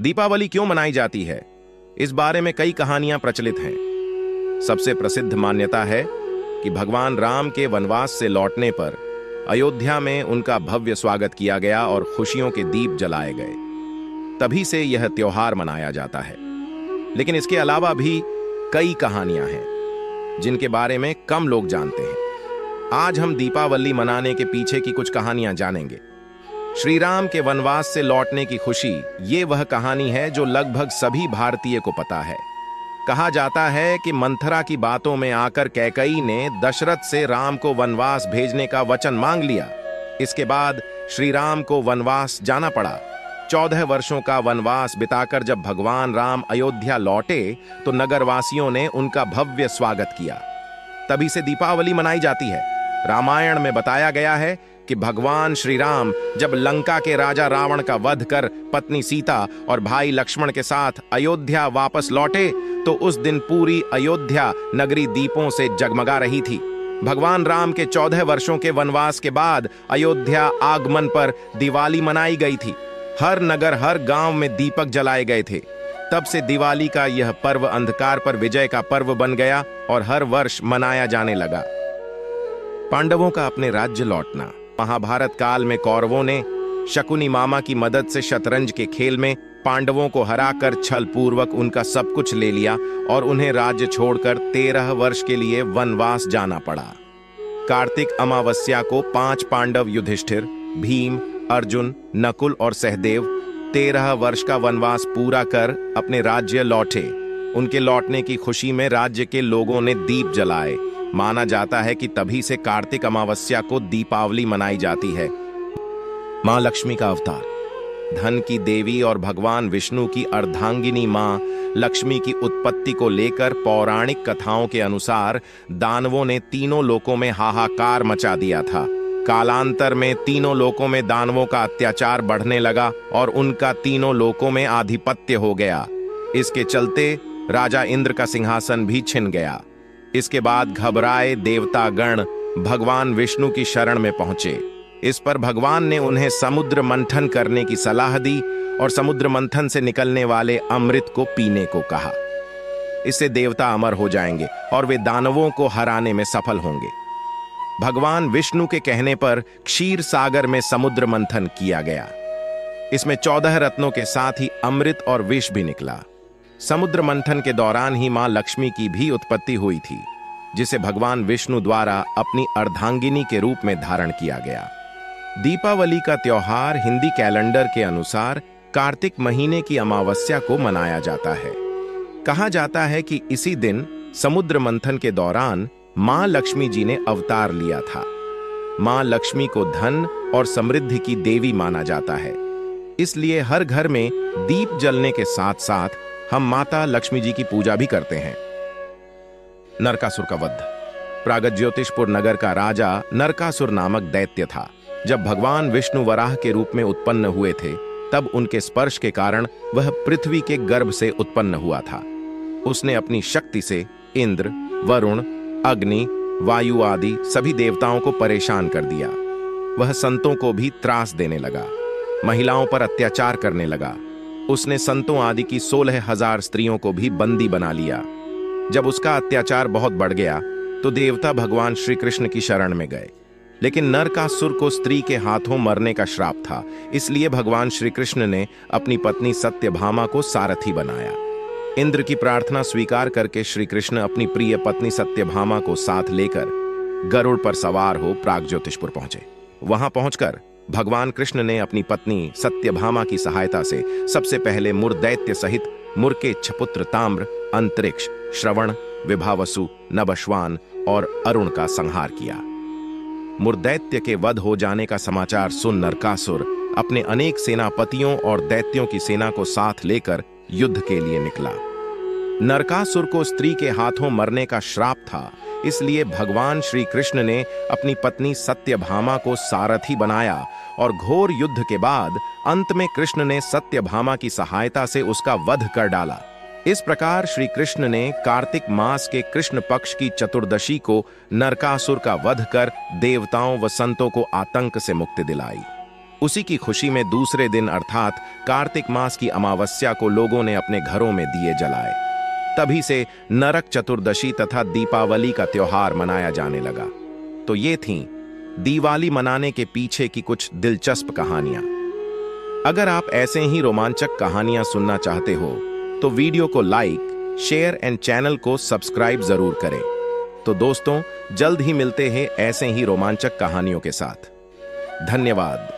दीपावली क्यों मनाई जाती है, इस बारे में कई कहानियां प्रचलित हैं। सबसे प्रसिद्ध मान्यता है कि भगवान राम के वनवास से लौटने पर अयोध्या में उनका भव्य स्वागत किया गया और खुशियों के दीप जलाए गए। तभी से यह त्योहार मनाया जाता है। लेकिन इसके अलावा भी कई कहानियां हैं जिनके बारे में कम लोग जानते हैं। आज हम दीपावली मनाने के पीछे की कुछ कहानियां जानेंगे। श्री राम के वनवास से लौटने की खुशी, ये वह कहानी है जो लगभग सभी भारतीय को पता है। कहा जाता है कि मंथरा की बातों में आकर कैकई ने दशरथ से राम को वनवास भेजने का वचन मांग लिया। इसके बाद श्री राम को वनवास जाना पड़ा। 14 वर्षों का वनवास बिताकर जब भगवान राम अयोध्या लौटे तो नगरवासियों ने उनका भव्य स्वागत किया। तभी से दीपावली मनाई जाती है। रामायण में बताया गया है कि भगवान श्री राम जब लंका के राजा रावण का वध कर पत्नी सीता और भाई लक्ष्मण के साथ अयोध्या वापस लौटे तो उस दिन पूरी अयोध्या नगरी दीपों से जगमगा रही थी। भगवान राम के 14 वर्षों के वनवास के बाद अयोध्या आगमन पर दिवाली मनाई गई थी। हर नगर, हर गांव में दीपक जलाए गए थे। तब से दिवाली का यह पर्व अंधकार पर विजय का पर्व बन गया और हर वर्ष मनाया जाने लगा। पांडवों का अपने राज्य लौटना। महाभारत काल में कौरवों ने शकुनी मामा की मदद से शतरंज के खेल में पांडवों को हराकर छल पूर्वक उनका सब कुछ ले लिया और उन्हें राज्य छोड़कर 13 वर्ष के लिए वनवास जाना पड़ा। कार्तिक अमावस्या को 5 पांडव युधिष्ठिर, भीम, अर्जुन, नकुल और सहदेव 13 वर्ष का वनवास पूरा कर अपने राज्य लौटे। उनके लौटने की खुशी में राज्य के लोगों ने दीप जलाए। माना जाता है कि तभी से कार्तिक अमावस्या को दीपावली मनाई जाती है। मां लक्ष्मी का अवतार, धन की देवी और भगवान विष्णु की अर्धांगिनी मां लक्ष्मी की उत्पत्ति को लेकर पौराणिक कथाओं के अनुसार दानवों ने तीनों लोकों में हाहाकार मचा दिया था। कालांतर में तीनों लोकों में दानवों का अत्याचार बढ़ने लगा और उनका तीनों लोकों में आधिपत्य हो गया। इसके चलते राजा इंद्र का सिंहासन भी छिन गया। इसके बाद घबराए देवतागण भगवान विष्णु की शरण में पहुंचे। इस पर भगवान ने उन्हें समुद्र मंथन करने की सलाह दी और समुद्र मंथन से निकलने वाले अमृत को पीने को कहा। इससे देवता अमर हो जाएंगे और वे दानवों को हराने में सफल होंगे। भगवान विष्णु के कहने पर क्षीर सागर में समुद्र मंथन किया गया। इसमें 14 रत्नों के साथ ही अमृत और विष भी निकला। समुद्र मंथन के दौरान ही मां लक्ष्मी की भी उत्पत्ति हुई थी, जिसे भगवान विष्णु द्वारा अपनी अर्धांगिनी के रूप में धारण किया गया। दीपावली का त्योहार हिंदी कैलेंडर के अनुसार कार्तिक महीने की अमावस्या को मनाया जाता है। कहा जाता है कि इसी दिन समुद्र मंथन के दौरान मां लक्ष्मी जी ने अवतार लिया था। मां लक्ष्मी को धन और समृद्धि की देवी माना जाता है। इसलिए हर घर में दीप जलने के साथ साथ हम माता लक्ष्मी जी की पूजा भी करते हैं। नरकासुर का वध। प्रागज्योतिषपुर नगर का राजा नरकासुर नामक दैत्य था। जब भगवान विष्णु वराह के रूप में उत्पन्न हुए थे तब उनके स्पर्श के कारण वह पृथ्वी के गर्भ से उत्पन्न हुआ था। उसने अपनी शक्ति से इंद्र, वरुण, अग्नि, वायु आदि सभी देवताओं को परेशान कर दिया। वह संतों को भी त्रास देने लगा, महिलाओं पर अत्याचार करने लगा। उसने संतों आदि की 16,000 स्त्रियों को भी बंदी बना लिया। जब उसका अत्याचार बहुत बढ़ गया तो देवता भगवान श्री कृष्ण की शरण में गए। लेकिन नरकासुर को स्त्री के हाथों मरने का श्राप था, इसलिए भगवान श्री कृष्ण ने अपनी पत्नी सत्यभामा को सारथी बनाया। इंद्र की प्रार्थना स्वीकार करके श्री कृष्ण अपनी प्रिय पत्नी सत्यभामा को साथ लेकर गरुड़ पर सवार हो प्रागज्योतिषपुर पहुंचे। वहां पहुंचकर भगवान कृष्ण ने अपनी पत्नी सत्यभामा की सहायता से सबसे पहले मुरदैत्य सहित मुरकेच्छ पुत्र ताम्र, अंतरिक्ष, श्रवण, विभावसु, नभश्वान और अरुण का संहार किया। मुरदैत्य के वध हो जाने का समाचार सुन नरकासुर अपने अनेक सेनापतियों और दैत्यों की सेना को साथ लेकर युद्ध के लिए निकला। नरकासुर को स्त्री के हाथों मरने का श्राप था, इसलिए भगवान श्री कृष्ण ने अपनी पत्नी सत्यभामा को सारथी बनाया और घोर युद्ध के बाद अंत में कृष्ण ने सत्यभामा की सहायता से उसका वध कर डाला। इस प्रकार श्री कृष्ण ने कार्तिक मास के कृष्ण पक्ष की चतुर्दशी को नरकासुर का वध कर देवताओं व संतों को आतंक से मुक्ति दिलाई। उसी की खुशी में दूसरे दिन अर्थात कार्तिक मास की अमावस्या को लोगों ने अपने घरों में दिए जलाए। तभी से नरक चतुर्दशी तथा दीपावली का त्योहार मनाया जाने लगा। तो ये थीं दिवाली मनाने के पीछे की कुछ दिलचस्प कहानियां। अगर आप ऐसे ही रोमांचक कहानियां सुनना चाहते हो तो वीडियो को लाइक, शेयर एंड चैनल को सब्सक्राइब जरूर करें। तो दोस्तों, जल्द ही मिलते हैं ऐसे ही रोमांचक कहानियों के साथ। धन्यवाद।